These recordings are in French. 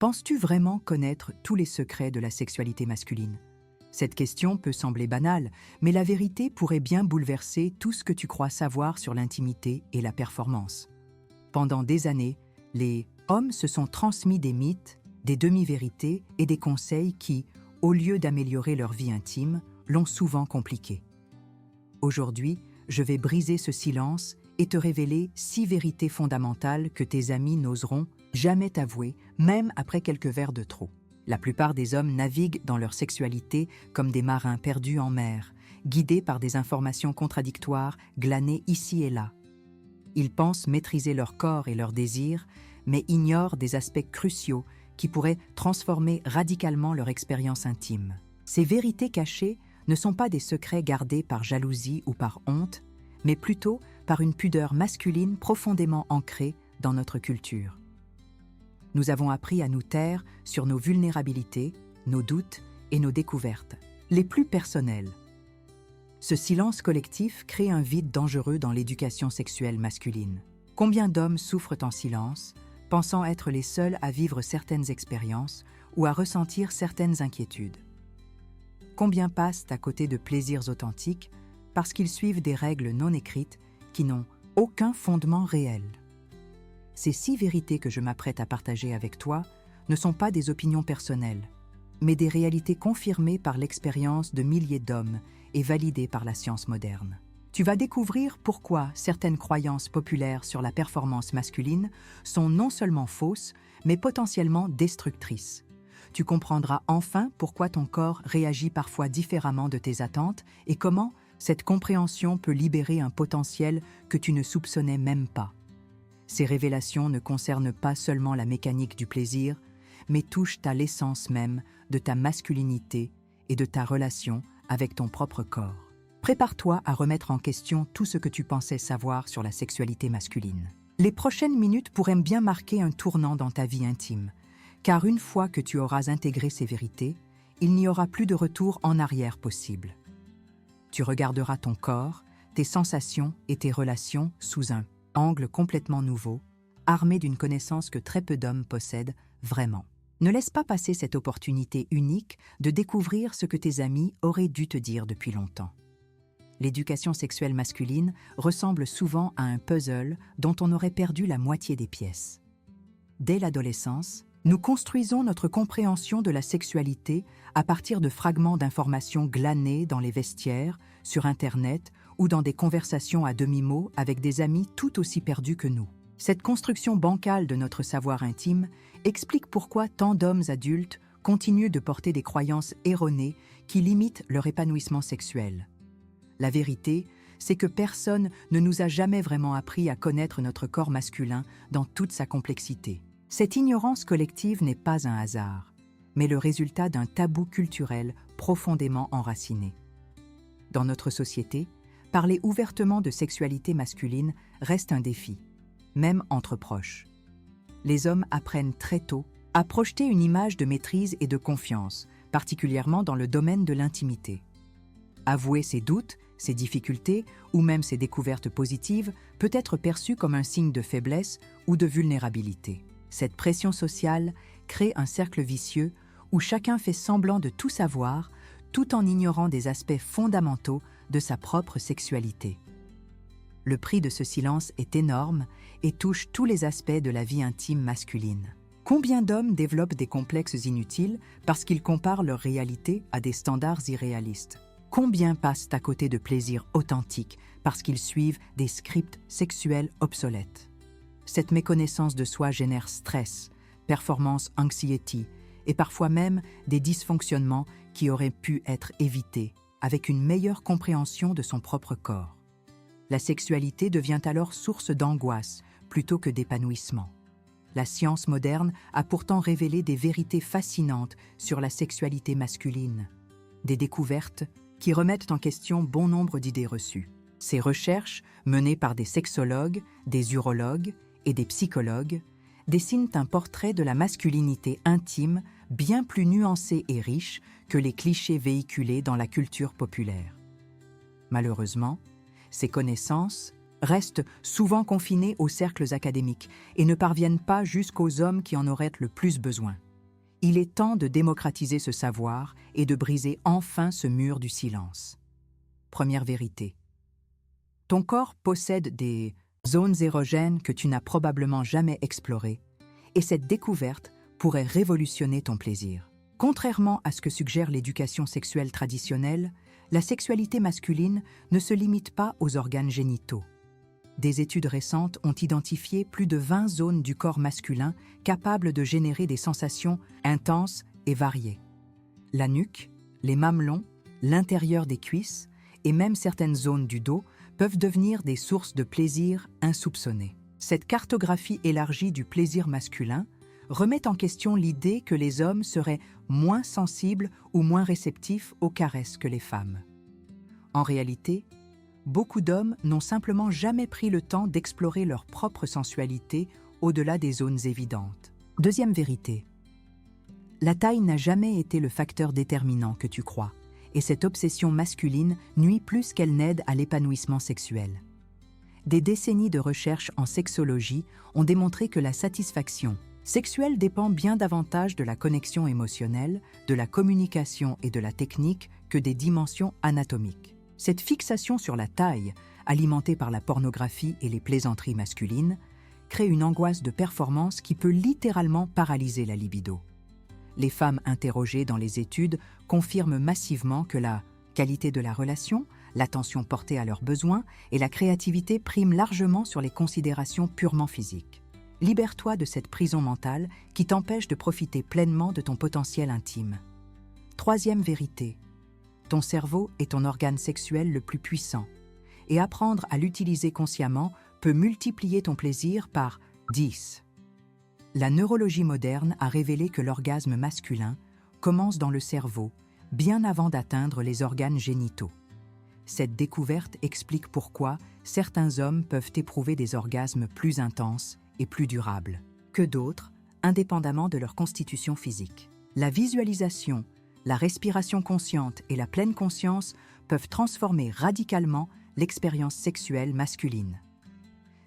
Penses-tu vraiment connaître tous les secrets de la sexualité masculine? Cette question peut sembler banale, mais la vérité pourrait bien bouleverser tout ce que tu crois savoir sur l'intimité et la performance. Pendant des années, les hommes se sont transmis des mythes, des demi-vérités et des conseils qui, au lieu d'améliorer leur vie intime, l'ont souvent compliquée. Aujourd'hui, je vais briser ce silence et te révéler 6 vérités fondamentales que tes amis n'oseront jamais t'avouer, même après quelques verres de trop. La plupart des hommes naviguent dans leur sexualité comme des marins perdus en mer, guidés par des informations contradictoires glanées ici et là. Ils pensent maîtriser leur corps et leurs désirs, mais ignorent des aspects cruciaux qui pourraient transformer radicalement leur expérience intime. Ces vérités cachées ne sont pas des secrets gardés par jalousie ou par honte, mais plutôt par une pudeur masculine profondément ancrée dans notre culture. Nous avons appris à nous taire sur nos vulnérabilités, nos doutes et nos découvertes, les plus personnelles. Ce silence collectif crée un vide dangereux dans l'éducation sexuelle masculine. Combien d'hommes souffrent en silence, pensant être les seuls à vivre certaines expériences ou à ressentir certaines inquiétudes? Combien passent à côté de plaisirs authentiques parce qu'ils suivent des règles non écrites qui n'ont aucun fondement réel? Ces 6 vérités que je m'apprête à partager avec toi ne sont pas des opinions personnelles, mais des réalités confirmées par l'expérience de milliers d'hommes et validées par la science moderne. Tu vas découvrir pourquoi certaines croyances populaires sur la performance masculine sont non seulement fausses, mais potentiellement destructrices. Tu comprendras enfin pourquoi ton corps réagit parfois différemment de tes attentes et comment cette compréhension peut libérer un potentiel que tu ne soupçonnais même pas. Ces révélations ne concernent pas seulement la mécanique du plaisir, mais touchent à l'essence même de ta masculinité et de ta relation avec ton propre corps. Prépare-toi à remettre en question tout ce que tu pensais savoir sur la sexualité masculine. Les prochaines minutes pourraient bien marquer un tournant dans ta vie intime, car une fois que tu auras intégré ces vérités, il n'y aura plus de retour en arrière possible. Tu regarderas ton corps, tes sensations et tes relations sous un angle complètement nouveau, armé d'une connaissance que très peu d'hommes possèdent vraiment. Ne laisse pas passer cette opportunité unique de découvrir ce que tes amis auraient dû te dire depuis longtemps. L'éducation sexuelle masculine ressemble souvent à un puzzle dont on aurait perdu la moitié des pièces. Dès l'adolescence, nous construisons notre compréhension de la sexualité à partir de fragments d'informations glanées dans les vestiaires, sur Internet ou dans des conversations à demi-mot avec des amis tout aussi perdus que nous. Cette construction bancale de notre savoir intime explique pourquoi tant d'hommes adultes continuent de porter des croyances erronées qui limitent leur épanouissement sexuel. La vérité, c'est que personne ne nous a jamais vraiment appris à connaître notre corps masculin dans toute sa complexité. Cette ignorance collective n'est pas un hasard, mais le résultat d'un tabou culturel profondément enraciné. Dans notre société, parler ouvertement de sexualité masculine reste un défi, même entre proches. Les hommes apprennent très tôt à projeter une image de maîtrise et de confiance, particulièrement dans le domaine de l'intimité. Avouer ses doutes, ses difficultés ou même ses découvertes positives peut être perçu comme un signe de faiblesse ou de vulnérabilité. Cette pression sociale crée un cercle vicieux où chacun fait semblant de tout savoir tout en ignorant des aspects fondamentaux de sa propre sexualité. Le prix de ce silence est énorme et touche tous les aspects de la vie intime masculine. Combien d'hommes développent des complexes inutiles parce qu'ils comparent leur réalité à des standards irréalistes? Combien passent à côté de plaisirs authentiques parce qu'ils suivent des scripts sexuels obsolètes? Cette méconnaissance de soi génère stress, performance anxiety et parfois même des dysfonctionnements qui auraient pu être évités avec une meilleure compréhension de son propre corps. La sexualité devient alors source d'angoisse plutôt que d'épanouissement. La science moderne a pourtant révélé des vérités fascinantes sur la sexualité masculine, des découvertes qui remettent en question bon nombre d'idées reçues. Ces recherches, menées par des sexologues, des urologues et des psychologues, dessinent un portrait de la masculinité intime bien plus nuancé et riche que les clichés véhiculés dans la culture populaire. Malheureusement, ces connaissances restent souvent confinées aux cercles académiques et ne parviennent pas jusqu'aux hommes qui en auraient le plus besoin. Il est temps de démocratiser ce savoir et de briser enfin ce mur du silence. Première vérité. Ton corps possède des zones érogènes que tu n'as probablement jamais explorées, et cette découverte pourrait révolutionner ton plaisir. Contrairement à ce que suggère l'éducation sexuelle traditionnelle, la sexualité masculine ne se limite pas aux organes génitaux. Des études récentes ont identifié plus de 20 zones du corps masculin capables de générer des sensations intenses et variées. La nuque, les mamelons, l'intérieur des cuisses et même certaines zones du dos peuvent devenir des sources de plaisir insoupçonnées. Cette cartographie élargie du plaisir masculin remet en question l'idée que les hommes seraient moins sensibles ou moins réceptifs aux caresses que les femmes. En réalité, beaucoup d'hommes n'ont simplement jamais pris le temps d'explorer leur propre sensualité au-delà des zones évidentes. Deuxième vérité. La taille n'a jamais été le facteur déterminant que tu crois, et cette obsession masculine nuit plus qu'elle n'aide à l'épanouissement sexuel. Des décennies de recherche en sexologie ont démontré que la satisfaction sexuelle dépend bien davantage de la connexion émotionnelle, de la communication et de la technique que des dimensions anatomiques. Cette fixation sur la taille, alimentée par la pornographie et les plaisanteries masculines, crée une angoisse de performance qui peut littéralement paralyser la libido. Les femmes interrogées dans les études confirment massivement que la qualité de la relation, l'attention portée à leurs besoins et la créativité priment largement sur les considérations purement physiques. Libère-toi de cette prison mentale qui t'empêche de profiter pleinement de ton potentiel intime. Troisième vérité. Ton cerveau est ton organe sexuel le plus puissant, et apprendre à l'utiliser consciemment peut multiplier ton plaisir par 10. La neurologie moderne a révélé que l'orgasme masculin commence dans le cerveau, bien avant d'atteindre les organes génitaux. Cette découverte explique pourquoi certains hommes peuvent éprouver des orgasmes plus intenses et plus durables que d'autres, indépendamment de leur constitution physique. La visualisation, la respiration consciente et la pleine conscience peuvent transformer radicalement l'expérience sexuelle masculine.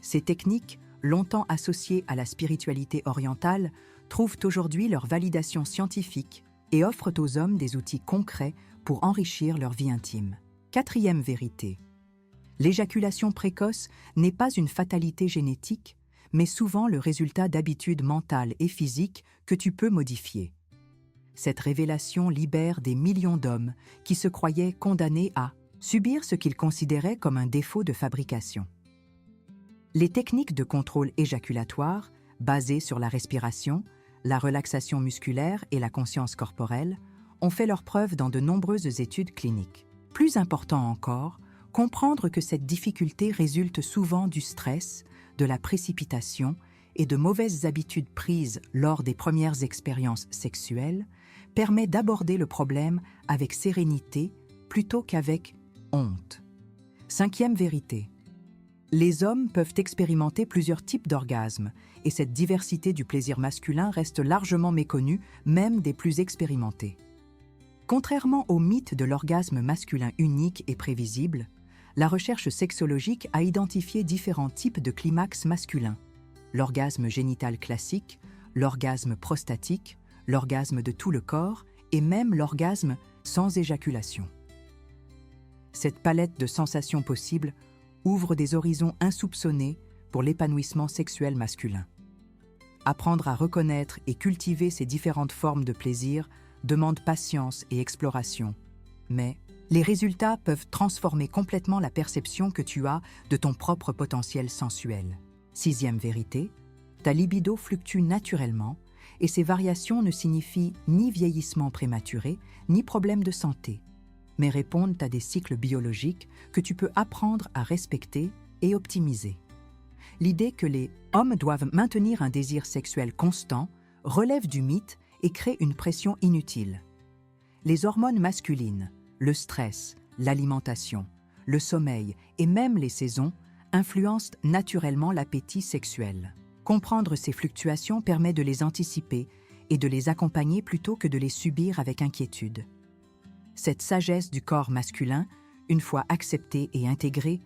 Ces techniques, longtemps associées à la spiritualité orientale, trouvent aujourd'hui leur validation scientifique et offrent aux hommes des outils concrets pour enrichir leur vie intime. Quatrième vérité. L'éjaculation précoce n'est pas une fatalité génétique, mais souvent le résultat d'habitudes mentales et physiques que tu peux modifier. Cette révélation libère des millions d'hommes qui se croyaient condamnés à subir ce qu'ils considéraient comme un défaut de fabrication. Les techniques de contrôle éjaculatoire, basées sur la respiration, la relaxation musculaire et la conscience corporelle, ont fait leurs preuves dans de nombreuses études cliniques. Plus important encore, comprendre que cette difficulté résulte souvent du stress, de la précipitation et de mauvaises habitudes prises lors des premières expériences sexuelles permet d'aborder le problème avec sérénité plutôt qu'avec honte. Cinquième vérité. Les hommes peuvent expérimenter plusieurs types d'orgasmes et cette diversité du plaisir masculin reste largement méconnue, même des plus expérimentés. Contrairement au mythe de l'orgasme masculin unique et prévisible, la recherche sexologique a identifié différents types de climax masculins: l'orgasme génital classique, l'orgasme prostatique, l'orgasme de tout le corps et même l'orgasme sans éjaculation. Cette palette de sensations possibles ouvre des horizons insoupçonnés pour l'épanouissement sexuel masculin. Apprendre à reconnaître et cultiver ces différentes formes de plaisir demande patience et exploration, mais les résultats peuvent transformer complètement la perception que tu as de ton propre potentiel sensuel. Sixième vérité, ta libido fluctue naturellement et ces variations ne signifient ni vieillissement prématuré, ni problème de santé, mais répondent à des cycles biologiques que tu peux apprendre à respecter et optimiser. L'idée que les hommes doivent maintenir un désir sexuel constant relève du mythe et crée une pression inutile. Les hormones masculines, le stress, l'alimentation, le sommeil et même les saisons influencent naturellement l'appétit sexuel. Comprendre ces fluctuations permet de les anticiper et de les accompagner plutôt que de les subir avec inquiétude. Cette sagesse du corps masculin, une fois acceptée et intégrée,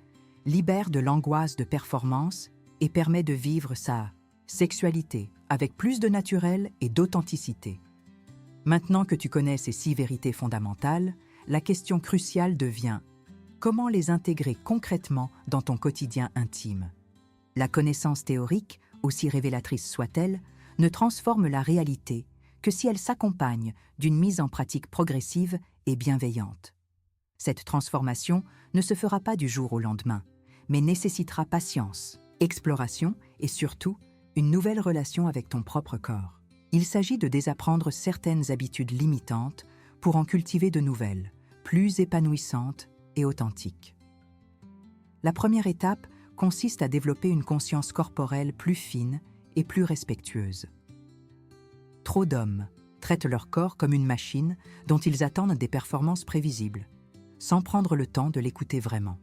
libère de l'angoisse de performance et permet de vivre sa sexualité avec plus de naturel et d'authenticité. Maintenant que tu connais ces 6 vérités fondamentales, la question cruciale devient: comment les intégrer concrètement dans ton quotidien intime? La connaissance théorique, aussi révélatrice soit-elle, ne transforme la réalité que si elle s'accompagne d'une mise en pratique progressive et bienveillante. Cette transformation ne se fera pas du jour au lendemain, mais nécessitera patience, exploration et surtout une nouvelle relation avec ton propre corps. Il s'agit de désapprendre certaines habitudes limitantes pour en cultiver de nouvelles, plus épanouissantes et authentiques. La première étape consiste à développer une conscience corporelle plus fine et plus respectueuse. Trop d'hommes traitent leur corps comme une machine dont ils attendent des performances prévisibles, sans prendre le temps de l'écouter vraiment.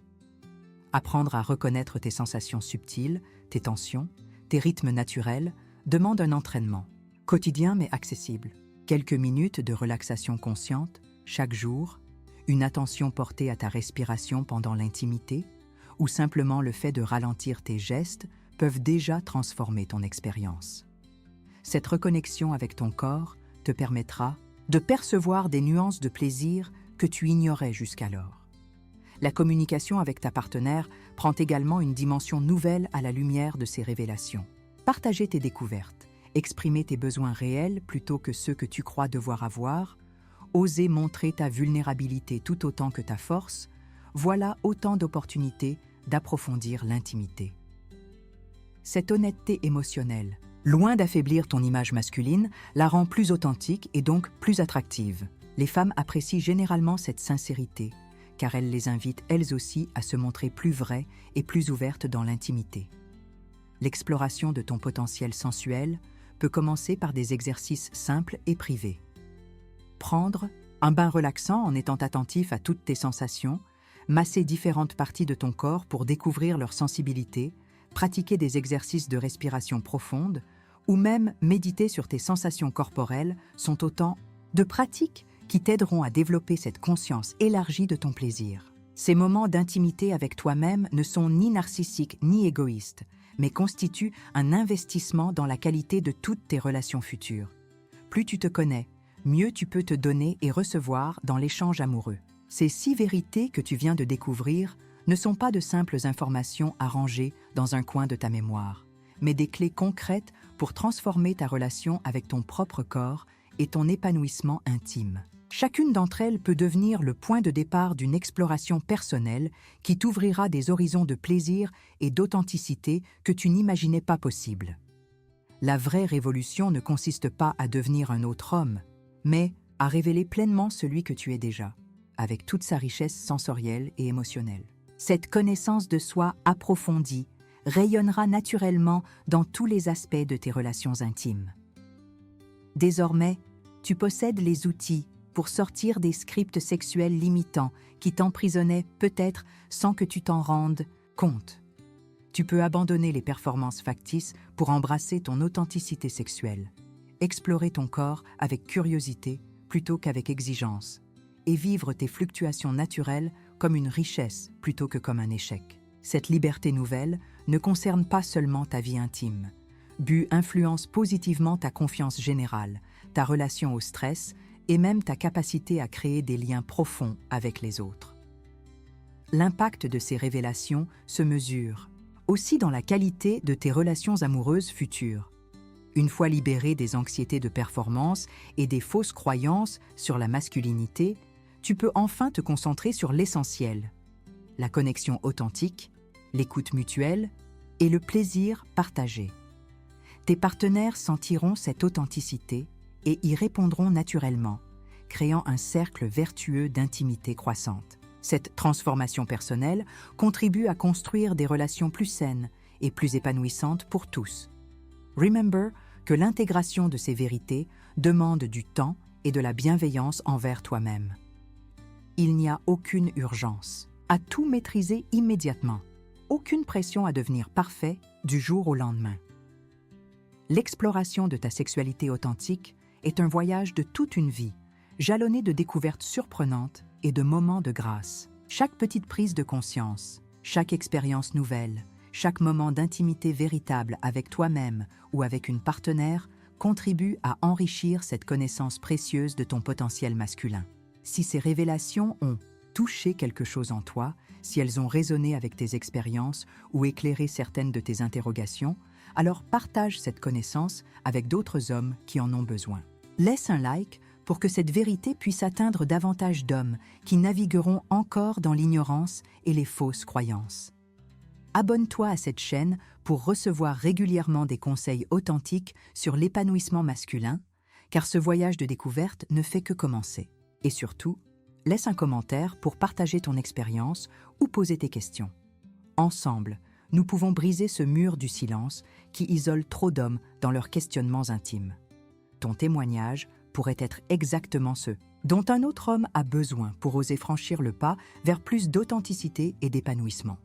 Apprendre à reconnaître tes sensations subtiles, tes tensions, tes rythmes naturels demande un entraînement, quotidien mais accessible. Quelques minutes de relaxation consciente, chaque jour, une attention portée à ta respiration pendant l'intimité, ou simplement le fait de ralentir tes gestes peuvent déjà transformer ton expérience. Cette reconnexion avec ton corps te permettra de percevoir des nuances de plaisir que tu ignorais jusqu'alors. La communication avec ta partenaire prend également une dimension nouvelle à la lumière de ces révélations. Partager tes découvertes, exprimer tes besoins réels plutôt que ceux que tu crois devoir avoir, oser montrer ta vulnérabilité tout autant que ta force, voilà autant d'opportunités d'approfondir l'intimité. Cette honnêteté émotionnelle, loin d'affaiblir ton image masculine, la rend plus authentique et donc plus attractive. Les femmes apprécient généralement cette sincérité, car elle les invite elles aussi à se montrer plus vraies et plus ouvertes dans l'intimité. L'exploration de ton potentiel sensuel peut commencer par des exercices simples et privés. Prendre un bain relaxant en étant attentif à toutes tes sensations, masser différentes parties de ton corps pour découvrir leur sensibilité, pratiquer des exercices de respiration profonde ou même méditer sur tes sensations corporelles sont autant de pratiques qui t'aideront à développer cette conscience élargie de ton plaisir. Ces moments d'intimité avec toi-même ne sont ni narcissiques ni égoïstes, mais constituent un investissement dans la qualité de toutes tes relations futures. Plus tu te connais, mieux tu peux te donner et recevoir dans l'échange amoureux. Ces 6 vérités que tu viens de découvrir ne sont pas de simples informations à ranger dans un coin de ta mémoire, mais des clés concrètes pour transformer ta relation avec ton propre corps et ton épanouissement intime. Chacune d'entre elles peut devenir le point de départ d'une exploration personnelle qui t'ouvrira des horizons de plaisir et d'authenticité que tu n'imaginais pas possibles. La vraie révolution ne consiste pas à devenir un autre homme, mais à révéler pleinement celui que tu es déjà, avec toute sa richesse sensorielle et émotionnelle. Cette connaissance de soi approfondie rayonnera naturellement dans tous les aspects de tes relations intimes. Désormais, tu possèdes les outils pour sortir des scripts sexuels limitants qui t'emprisonnaient peut-être sans que tu t'en rendes compte. Tu peux abandonner les performances factices pour embrasser ton authenticité sexuelle, explorer ton corps avec curiosité plutôt qu'avec exigence, et vivre tes fluctuations naturelles comme une richesse plutôt que comme un échec. Cette liberté nouvelle ne concerne pas seulement ta vie intime. but influence positivement ta confiance générale, ta relation au stress et même ta capacité à créer des liens profonds avec les autres. L'impact de ces révélations se mesure aussi dans la qualité de tes relations amoureuses futures. Une fois libéré des anxiétés de performance et des fausses croyances sur la masculinité, tu peux enfin te concentrer sur l'essentiel, la connexion authentique, l'écoute mutuelle et le plaisir partagé. Tes partenaires sentiront cette authenticité et y répondront naturellement, créant un cercle vertueux d'intimité croissante. Cette transformation personnelle contribue à construire des relations plus saines et plus épanouissantes pour tous. Remember que l'intégration de ces vérités demande du temps et de la bienveillance envers toi-même. Il n'y a aucune urgence à tout maîtriser immédiatement, aucune pression à devenir parfait du jour au lendemain. L'exploration de ta sexualité authentique est un voyage de toute une vie, jalonné de découvertes surprenantes et de moments de grâce. Chaque petite prise de conscience, chaque expérience nouvelle, chaque moment d'intimité véritable avec toi-même ou avec une partenaire contribuent à enrichir cette connaissance précieuse de ton potentiel masculin. Si ces révélations ont touché quelque chose en toi, si elles ont résonné avec tes expériences ou éclairé certaines de tes interrogations, alors partage cette connaissance avec d'autres hommes qui en ont besoin. Laisse un like pour que cette vérité puisse atteindre davantage d'hommes qui navigueront encore dans l'ignorance et les fausses croyances. Abonne-toi à cette chaîne pour recevoir régulièrement des conseils authentiques sur l'épanouissement masculin, car ce voyage de découverte ne fait que commencer. Et surtout, laisse un commentaire pour partager ton expérience ou poser tes questions. Ensemble, nous pouvons briser ce mur du silence qui isole trop d'hommes dans leurs questionnements intimes. Ton témoignage pourrait être exactement ce dont un autre homme a besoin pour oser franchir le pas vers plus d'authenticité et d'épanouissement.